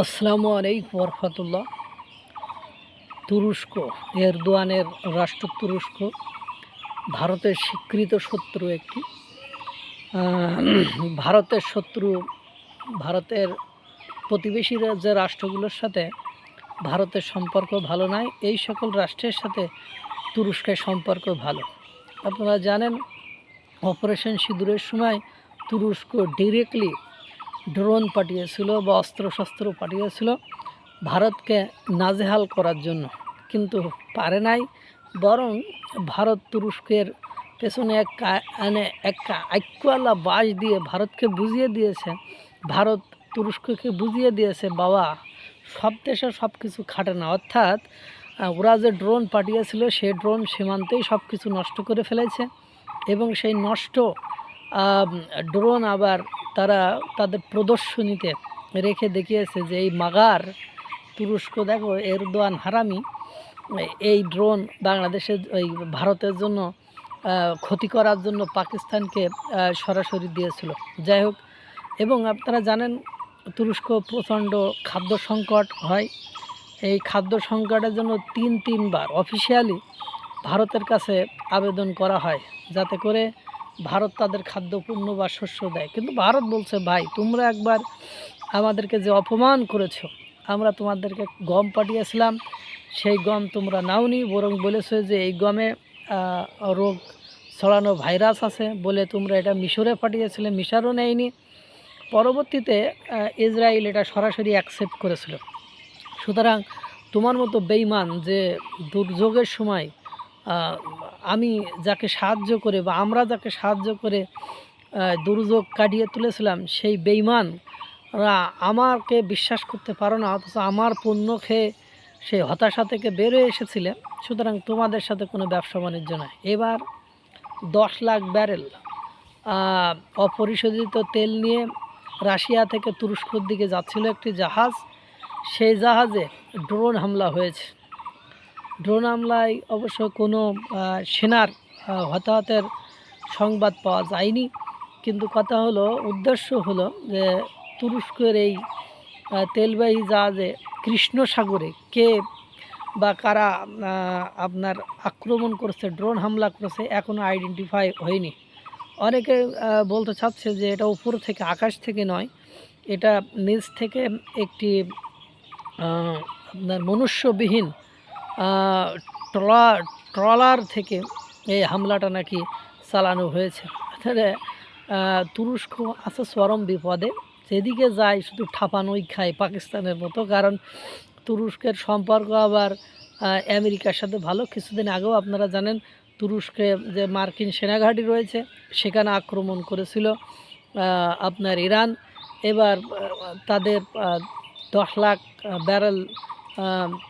আসসালামু আলাইকুম রহমতুল্লাহ। তুরস্ক, এরদোয়ানের রাষ্ট্র তুরস্ক ভারতের স্বীকৃত শত্রু একটি। ভারতের শত্রু, ভারতের প্রতিবেশী যে রাষ্ট্রগুলোর সাথে ভারতের সম্পর্ক ভালো নয়, এই সকল রাষ্ট্রের সাথে তুরস্কের সম্পর্ক ভালো। আপনারা জানেন, অপারেশন সিঁদুরের সময় তুরস্ক ডিরেক্টলি ড্রোন পাঠিয়েছিল বা অস্ত্রশস্ত্র পাঠিয়েছিল ভারতকে নাজেহাল করার জন্য, কিন্তু পারে নাই। বরং ভারত তুরস্কের পেছনে একটা আইক্যওয়ালা বাস দিয়ে ভারতকে বুঝিয়ে দিয়েছে, ভারত তুরস্ককে বুঝিয়ে দিয়েছে, বাবা সব দেশে সব কিছু খাটে না। অর্থাৎ ওরা যে ড্রোন পাঠিয়েছিল সেই ড্রোন সীমান্তেই সব কিছু নষ্ট করে ফেলেছে, এবং সেই নষ্ট ড্রোন আবার তারা তাদের প্রদর্শনীতে রেখে দেখিয়েছে যে এই মাগার তুরস্ক, দেখো এরদোয়ান হারামি এই ড্রোন বাংলাদেশের ওই ভারতের জন্য ক্ষতি করার জন্য পাকিস্তানকে সরাসরি দিয়েছিল। যাই হোক, এবং আপনারা জানেন তুরস্ক প্রচণ্ড খাদ্য সংকট হয়। এই খাদ্য সংকটের জন্য তিনবার অফিসিয়ালি ভারতের কাছে আবেদন করা হয় যাতে করে ভারত তাদের খাদ্যপণ্য বা শস্য দেয়। কিন্তু ভারত বলছে, ভাই তোমরা একবার আমাদেরকে যে অপমান করেছো, আমরা তোমাদেরকে গম পাঠিয়েছিলাম, সেই গম তোমরা নাওনি, বরং বলেছো যে এই গমে রোগ ছড়ানো ভাইরাস আছে বলে তোমরা এটা মিশরে পাঠিয়েছিলে, মিশরও নেয়নি। পরবর্তীতে ইসরায়েল এটা সরাসরি অ্যাকসেপ্ট করেছিল। সুতরাং তোমার মতো বেঈমান যে দুর্যোগের সময় আমি যাকে সাহায্য করে বা আমরা যাকে সাহায্য করে দুর্যোগ কাটিয়ে তুলেছিলাম, সেই বেঈমানরা আমাকে বিশ্বাস করতে পারো না, অথচ আমার পণ্য খেয়ে সেই হতাশা থেকে বেরোয় এসেছিলে। সুতরাং তোমাদের সাথে কোনো ব্যবসা বাণিজ্য নয়। এবার 10 লাখ ব্যারেল অপরিশোধিত তেল নিয়ে রাশিয়া থেকে তুরস্কর দিকে যাচ্ছিল একটি জাহাজ, সেই জাহাজে ড্রোন হামলা হয়েছে। ড্রোন হামলায় অবশ্য কোনো সেনার হতাহতের সংবাদ পাওয়া যায়নি, কিন্তু কথা হলো, উদ্দেশ্য হলো যে তুরস্কের এই তেলবাহী জাহাজে কৃষ্ণ সাগরে কে বা কারা আপনার আক্রমণ করেছে, ড্রোন হামলা করেছে, এখনও আইডেন্টিফাই হয়নি। অনেকে বলতে চাচ্ছে যে এটা উপর থেকে, আকাশ থেকে নয়, এটা নিচ থেকে একটি আপনার মনুষ্যবিহীন ট্রলার থেকে এই হামলাটা নাকি চালানো হয়েছে। তুরস্ক আছে চরম বিপদে, যেদিকে যায় শুধু ঠাপানোই খায় পাকিস্তানের মতো। কারণ তুরস্কের সম্পর্ক আবার আমেরিকার সাথে ভালো। কিছুদিন আগেও আপনারা জানেন তুরস্কে যে মার্কিন সেনাঘাঁটি রয়েছে সেখানে আক্রমণ করেছিল আপনার ইরান। এবার তাদের 10 লাখ ব্যারেল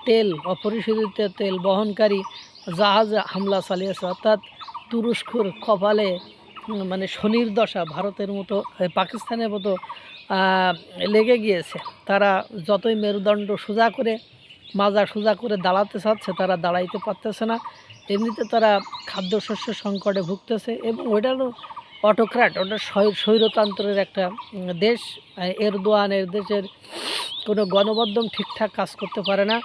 তেল, অপরিশোধিত তেল বহনকারী জাহাজ হামলা চালিয়েছে। অর্থাৎ তুরস্কর কপালে মানে শনির দশা ভারতের মতো, পাকিস্তানের মতো লেগে গিয়েছে। তারা যতই মেরুদণ্ড সোজা করে, মাজা সোজা করে দাঁড়াতে চাচ্ছে, তারা দাঁড়াইতে পারতেছে না। এমনিতে তারা খাদ্যশস্য সংকটে ভুগতেছে, এবং ওইটারও অটোক্র্যাট, ওটা স্বৈরতন্ত্রের একটা দেশ। এরদোয়ানের দেশের কোনো গণমাধ্যম ঠিকঠাক কাজ করতে পারে না,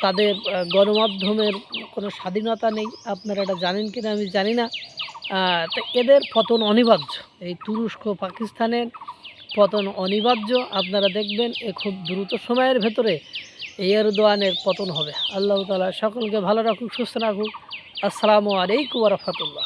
তাদের গণমাধ্যমের কোনো স্বাধীনতা নেই। আপনারা এটা জানেন কিনা আমি জানি না। তো এদের পতন অনিবার্য, এই তুরস্ক পাকিস্তানের পতন অনিবার্য। আপনারা দেখবেন খুব দ্রুত সময়ের ভেতরে এই এরদোয়ানের পতন হবে। আল্লাহ তাআলা সকলকে ভালো রাখুক, সুস্থ রাখুক। আসসালামু আলাইকুম ওয়া রাহমাতুল্লাহ।